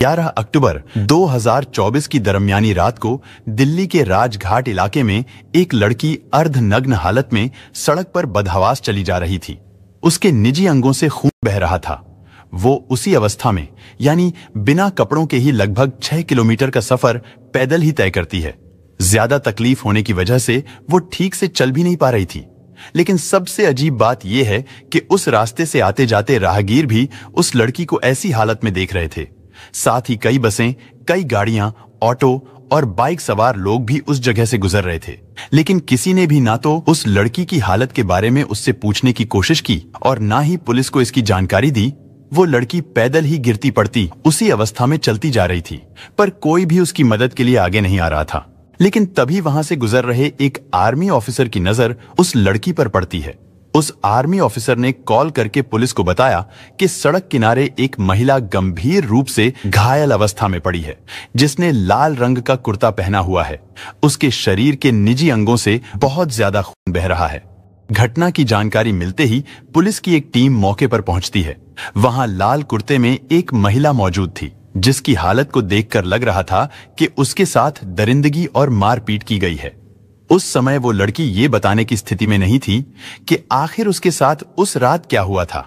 11 अक्टूबर 2024 की दरमियानी रात को दिल्ली के राजघाट इलाके में एक लड़की अर्धनग्न हालत में सड़क पर बदहवास चली जा रही थी। उसके निजी अंगों से खून बह रहा था। वो उसी अवस्था में, यानी बिना कपड़ों के ही लगभग 6 किलोमीटर का सफर पैदल ही तय करती है। ज्यादा तकलीफ होने की वजह से वो ठीक से चल भी नहीं पा रही थी। लेकिन सबसे अजीब बात यह है कि उस रास्ते से आते जाते राहगीर भी उस लड़की को ऐसी हालत में देख रहे थे। साथ ही कई बसें, कई गाड़ियां, ऑटो और बाइक सवार लोग भी उस जगह से गुजर रहे थे। लेकिन किसी ने भी ना तो उस लड़की की हालत के बारे में उससे पूछने की कोशिश की और ना ही पुलिस को इसकी जानकारी दी। वो लड़की पैदल ही गिरती पड़ती उसी अवस्था में चलती जा रही थी, पर कोई भी उसकी मदद के लिए आगे नहीं आ रहा था। लेकिन तभी वहां से गुजर रहे एक आर्मी ऑफिसर की नजर उस लड़की पर पड़ती है। उस आर्मी ऑफिसर ने कॉल करके पुलिस को बताया कि सड़क किनारे एक महिला गंभीर रूप से घायल अवस्था में पड़ी है, जिसने लाल रंग का कुर्ता पहना हुआ है। उसके शरीर के निजी अंगों से बहुत ज्यादा खून बह रहा है। घटना की जानकारी मिलते ही पुलिस की एक टीम मौके पर पहुंचती है। वहां लाल कुर्ते में एक महिला मौजूद थी, जिसकी हालत को देखकर लग रहा था कि उसके साथ दरिंदगी और मारपीट की गई है। उस समय वो लड़की ये बताने की स्थिति में नहीं थी कि आखिर उसके साथ उस रात क्या हुआ था,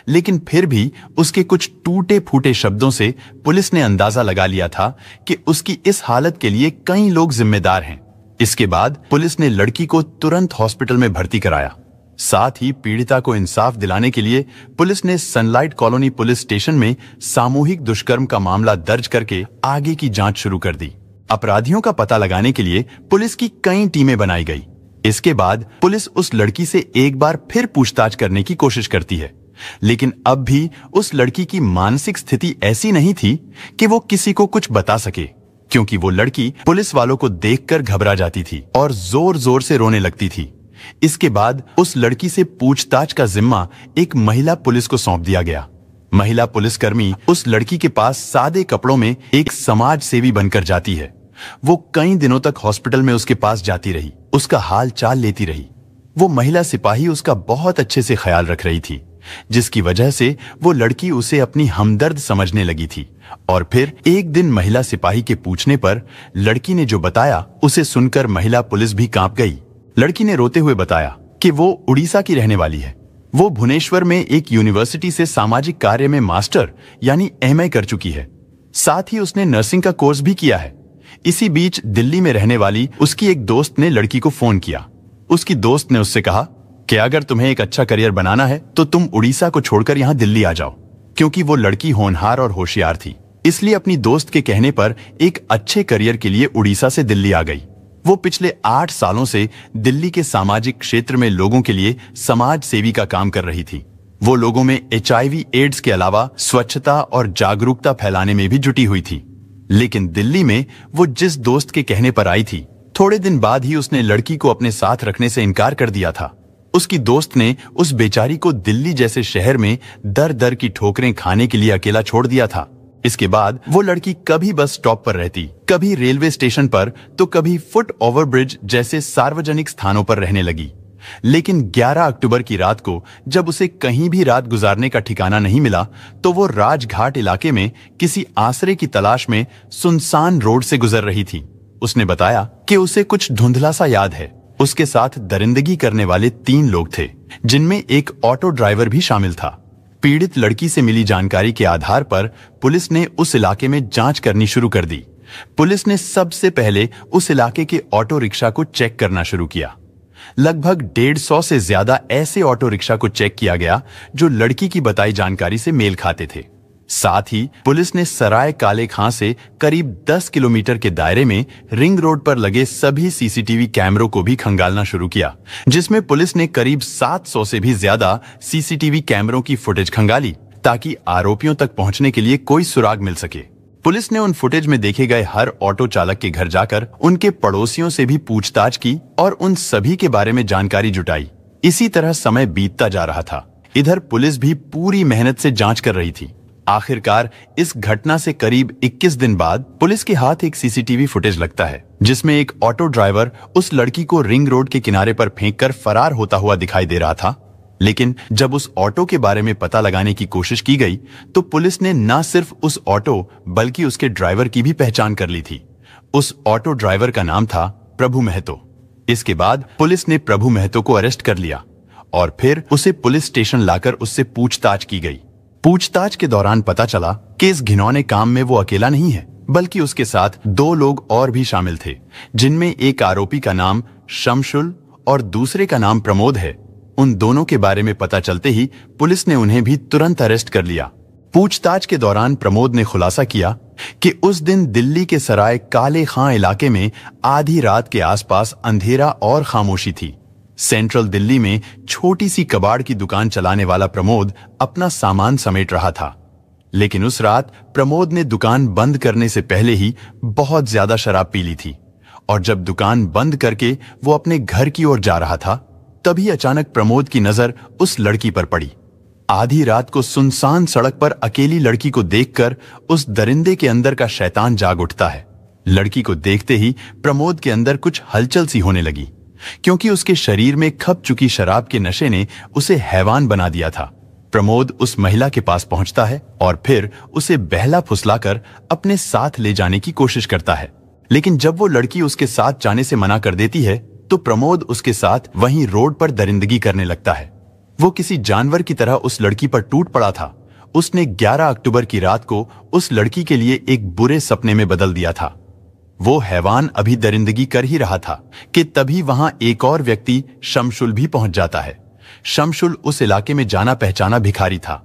लेकिन फिर भी उसके कुछ टूटे फूटे शब्दों से पुलिस ने अंदाजा लगा लिया था कि उसकी इस हालत के लिए कई लोग जिम्मेदार हैं। इसके बाद पुलिस ने लड़की को तुरंत हॉस्पिटल में भर्ती कराया। साथ ही पीड़िता को इंसाफ दिलाने के लिए पुलिस ने सनलाइट कॉलोनी पुलिस स्टेशन में सामूहिक दुष्कर्म का मामला दर्ज करके आगे की जांच शुरू कर दी। अपराधियों का पता लगाने के लिए पुलिस की कई टीमें बनाई गई। इसके बाद पुलिस उस लड़की से एक बार फिर पूछताछ करने की कोशिश करती है, लेकिन अब भी उस लड़की की मानसिक स्थिति ऐसी नहीं थी कि वो किसी को कुछ बता सके, क्योंकि वो लड़की पुलिस वालों को देखकर घबरा जाती थी और जोर जोर से रोने लगती थी। इसके बाद उस लड़की से पूछताछ का जिम्मा एक महिला पुलिस को सौंप दिया गया। महिला पुलिसकर्मी उस लड़की के पास सादे कपड़ों में एक समाज सेवी बनकर जाती है। वो कई दिनों तक हॉस्पिटल में उसके पास जाती रही, उसका हाल चाल लेती रही। वो महिला सिपाही उसका बहुत अच्छे से ख्याल रख रही थी, जिसकी वजह से वो लड़की उसे अपनी हमदर्द समझने लगी थी। और फिर एक दिन महिला सिपाही के पूछने पर लड़की ने जो बताया, उसे सुनकर महिला पुलिस भी कांप गई। लड़की ने रोते हुए बताया कि वो उड़ीसा की रहने वाली है। वो भुवनेश्वर में एक यूनिवर्सिटी से सामाजिक कार्य में मास्टर यानी एमए कर चुकी है। साथ ही उसने नर्सिंग का कोर्स भी किया है। इसी बीच दिल्ली में रहने वाली उसकी एक दोस्त ने लड़की को फोन किया। उसकी दोस्त ने उससे कहा कि अगर तुम्हें एक अच्छा करियर बनाना है तो तुम उड़ीसा को छोड़कर यहाँ दिल्ली आ जाओ। क्योंकि वो लड़की होनहार और होशियार थी, इसलिए अपनी दोस्त के कहने पर एक अच्छे करियर के लिए उड़ीसा से दिल्ली आ गई। वो पिछले 8 सालों से दिल्ली के सामाजिक क्षेत्र में लोगों के लिए समाज सेवी का काम कर रही थी। वो लोगों में HIV एड्स के अलावा स्वच्छता और जागरूकता फैलाने में भी जुटी हुई थी। लेकिन दिल्ली में वो जिस दोस्त के कहने पर आई थी, थोड़े दिन बाद ही उसने लड़की को अपने साथ रखने से इनकार कर दिया था। उसकी दोस्त ने उस बेचारी को दिल्ली जैसे शहर में दर दर की ठोकरें खाने के लिए अकेला छोड़ दिया था। इसके बाद वो लड़की कभी बस स्टॉप पर रहती, कभी रेलवे स्टेशन पर, तो कभी फुट ओवरब्रिज जैसे सार्वजनिक स्थानों पर रहने लगी। लेकिन 11 अक्टूबर की रात को जब उसे कहीं भी रात गुजारने का ठिकाना नहीं मिला, तो वो राजघाट इलाके में किसी आसरे की तलाश में सुनसान रोड से गुजर रही थी। उसने बताया कि उसे कुछ धुंधला सा याद है। उसके साथ दरिंदगी करने वाले 3 लोग थे, जिनमें एक ऑटो ड्राइवर भी शामिल था। पीड़ित लड़की से मिली जानकारी के आधार पर पुलिस ने उस इलाके में जांच करनी शुरू कर दी। पुलिस ने सबसे पहले उस इलाके के ऑटो रिक्शा को चेक करना शुरू किया। लगभग 150 से ज्यादा ऐसे ऑटो रिक्शा को चेक किया गया जो लड़की की बताई जानकारी से मेल खाते थे। साथ ही पुलिस ने सराय काले खां से करीब 10 किलोमीटर के दायरे में रिंग रोड पर लगे सभी CCTV कैमरों को भी खंगालना शुरू किया, जिसमें पुलिस ने करीब 700 से भी ज्यादा CCTV कैमरों की फुटेज खंगाली, ताकि आरोपियों तक पहुंचने के लिए कोई सुराग मिल सके। पुलिस ने उन फुटेज में देखे गए हर ऑटो चालक के घर जाकर उनके पड़ोसियों से भी पूछताछ की और उन सभी के बारे में जानकारी जुटाई। इसी तरह समय बीतता जा रहा था। इधर पुलिस भी पूरी मेहनत से जांच कर रही थी। आखिरकार इस घटना से करीब 21 दिन बाद पुलिस के हाथ एक CCTV फुटेज लगता है, जिसमें एक ऑटो ड्राइवर उस लड़की को रिंग रोड के किनारे पर फेंककर फरार होता हुआ दिखाई दे रहा था। लेकिन जब उस ऑटो के बारे में पता लगाने की कोशिश की गई तो पुलिस ने न सिर्फ उस ऑटो बल्कि उसके ड्राइवर की भी पहचान कर ली थी। उस ऑटो ड्राइवर का नाम था प्रभु महतो। इसके बाद पुलिस ने प्रभु महतो को अरेस्ट कर लिया और फिर उसे पुलिस स्टेशन लाकर उससे पूछताछ की गई। पूछताछ के दौरान पता चला कि इस घिनौने काम में वो अकेला नहीं है, बल्कि उसके साथ 2 लोग और भी शामिल थे, जिनमें एक आरोपी का नाम शमशुल और दूसरे का नाम प्रमोद है। उन दोनों के बारे में पता चलते ही पुलिस ने उन्हें भी तुरंत अरेस्ट कर लिया। पूछताछ के दौरान प्रमोद ने खुलासा किया कि उस दिन दिल्ली के सराय काले खां इलाके में आधी रात के आसपास अंधेरा और खामोशी थी। सेंट्रल दिल्ली में छोटी सी कबाड़ की दुकान चलाने वाला प्रमोद अपना सामान समेट रहा था, लेकिन उस रात प्रमोद ने दुकान बंद करने से पहले ही बहुत ज्यादा शराब पी ली थी और जब दुकान बंद करके वो अपने घर की ओर जा रहा था तभी अचानक प्रमोद की नजर उस लड़की पर पड़ी। आधी रात को सुनसान सड़क पर अकेली लड़की को देखकर उस दरिंदे के अंदर का शैतान जाग उठता है। लड़की को देखते ही प्रमोद के अंदर कुछ हलचल सी होने लगी, क्योंकि उसके शरीर में खप चुकी शराब के नशे ने उसे हैवान बना दिया था। प्रमोद उस महिला के पास पहुंचता है और फिर उसे बहला फुसलाकर अपने साथ ले जाने की कोशिश करता है, लेकिन जब वो लड़की उसके साथ जाने से मना कर देती है तो प्रमोद उसके साथ वहीं रोड पर दरिंदगी करने लगता है। वो किसी जानवर की तरह उस लड़की पर टूट पड़ा था। उसने 11 अक्टूबर की रात को उस लड़की के लिए एक बुरे सपने में बदल दिया था। वो हैवान अभी दरिंदगी कर ही रहा था कि तभी वहां एक और व्यक्ति शमशुल भी पहुंच जाता है। शमशुल उस इलाके में जाना पहचाना भिखारी था।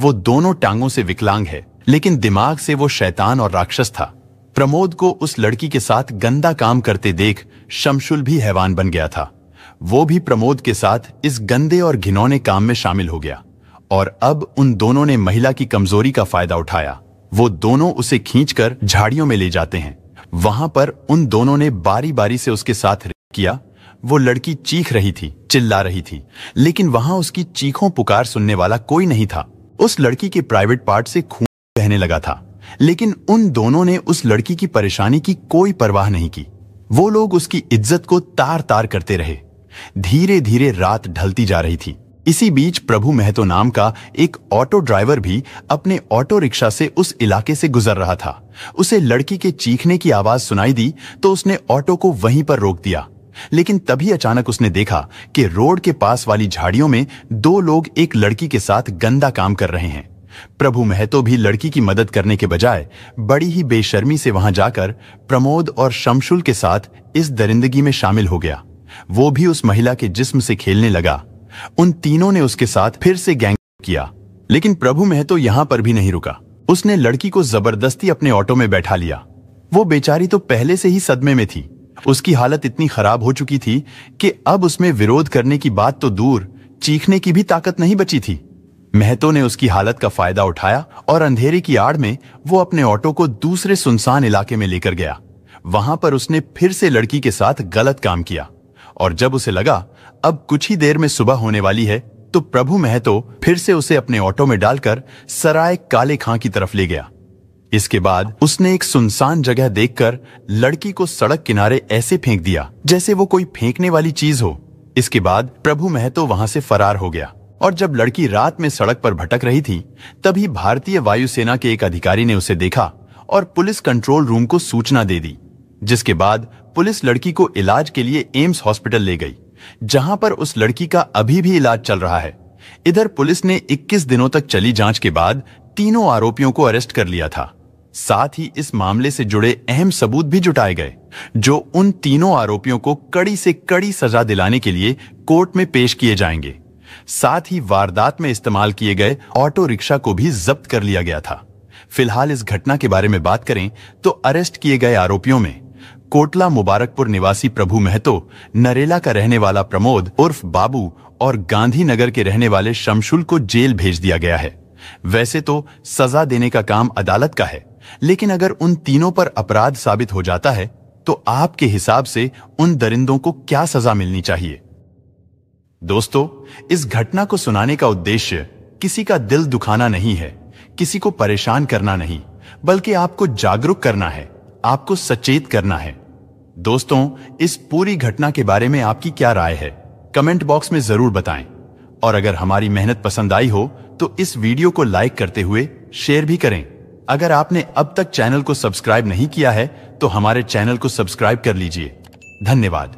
वो दोनों टांगों से विकलांग है, लेकिन दिमाग से वो शैतान और राक्षस था। प्रमोद को उस लड़की के साथ गंदा काम करते देख शमशुल भी हैवान बन गया था। वो भी प्रमोद के साथ इस गंदे और घिनौने काम में शामिल हो गया और अब उन दोनों ने महिला की कमजोरी का फायदा उठाया। वो दोनों उसे खींचकर झाड़ियों में ले जाते हैं। वहां पर उन दोनों ने बारी बारी से उसके साथ रेप किया। वो लड़की चीख रही थी, चिल्ला रही थी, लेकिन वहां उसकी चीखों पुकार सुनने वाला कोई नहीं था। उस लड़की के प्राइवेट पार्ट से खून बहने लगा था, लेकिन उन दोनों ने उस लड़की की परेशानी की कोई परवाह नहीं की। वो लोग उसकी इज्जत को तार तार करते रहे। धीरे धीरे रात ढलती जा रही थी। इसी बीच प्रभु महतो नाम का एक ऑटो ड्राइवर भी अपने ऑटो रिक्शा से उस इलाके से गुजर रहा था। उसे लड़की के चीखने की आवाज सुनाई दी तो उसने ऑटो को वहीं पर रोक दिया, लेकिन तभी अचानक उसने देखा कि रोड के पास वाली झाड़ियों में 2 लोग एक लड़की के साथ गंदा काम कर रहे हैं। प्रभु महतो भी लड़की की मदद करने के बजाय बड़ी ही बेशर्मी से वहां जाकर प्रमोद और शमशुल के साथ इस दरिंदगी में शामिल हो गया। वो भी उस महिला के जिस्म से खेलने लगा। उन तीनों ने उसके साथ फिर से गैंग किया, लेकिन प्रभु महतो यहां पर भी नहीं रुका। उसने लड़की को जबरदस्ती अपने ऑटो में बैठा लिया। वो बेचारी तो पहले से ही सदमे में थी। उसकी हालत इतनी खराब हो चुकी थी कि अब उसमें विरोध करने की बात तो दूर, चीखने की भी ताकत नहीं बची थी। महतो ने उसकी हालत का फायदा उठाया और अंधेरे की आड़ में वो अपने ऑटो को दूसरे सुनसान इलाके में लेकर गया। वहां पर उसने फिर से लड़की के साथ गलत काम किया और जब उसे लगा अब कुछ ही देर में सुबह होने वाली है तो प्रभु महतो फिर से उसे अपने ऑटो में डालकर सराय काले खां की तरफ ले गया। इसके बाद उसने एक सुनसान जगह देखकर लड़की को सड़क किनारे ऐसे फेंक दिया जैसे वो कोई फेंकने वाली चीज हो। इसके बाद प्रभु महतो वहां से फरार हो गया और जब लड़की रात में सड़क पर भटक रही थी तभी भारतीय वायुसेना के एक अधिकारी ने उसे देखा और पुलिस कंट्रोल रूम को सूचना दे दी, जिसके बाद पुलिस लड़की को इलाज के लिए एम्स हॉस्पिटल ले गई, जहां पर उस लड़की का अभी भी इलाज चल रहा है। इधर पुलिस ने 21 दिनों तक चली जांच के बाद तीनों आरोपियों को अरेस्ट कर लिया था। साथ ही इस मामले से जुड़े अहम सबूत भी जुटाए गए, जो उन तीनों आरोपियों को कड़ी से कड़ी सजा दिलाने के लिए कोर्ट में पेश किए जाएंगे। साथ ही वारदात में इस्तेमाल किए गए ऑटो रिक्शा को भी जब्त कर लिया गया था। फिलहाल इस घटना के बारे में बात करें तो अरेस्ट किए गए आरोपियों में कोटला मुबारकपुर निवासी प्रभु महतो, नरेला का रहने वाला प्रमोद उर्फ बाबू और गांधीनगर के रहने वाले शमशुल को जेल भेज दिया गया है। वैसे तो सजा देने का काम अदालत का है, लेकिन अगर उन तीनों पर अपराध साबित हो जाता है तो आपके हिसाब से उन दरिंदों को क्या सजा मिलनी चाहिए? दोस्तों, इस घटना को सुनाने का उद्देश्य किसी का दिल दुखाना नहीं है, किसी को परेशान करना नहीं, बल्कि आपको जागरूक करना है, आपको सचेत करना है। दोस्तों, इस पूरी घटना के बारे में आपकी क्या राय है? कमेंट बॉक्स में जरूर बताएं और अगर हमारी मेहनत पसंद आई हो तो इस वीडियो को लाइक करते हुए शेयर भी करें। अगर आपने अब तक चैनल को सब्सक्राइब नहीं किया है तो हमारे चैनल को सब्सक्राइब कर लीजिए। धन्यवाद।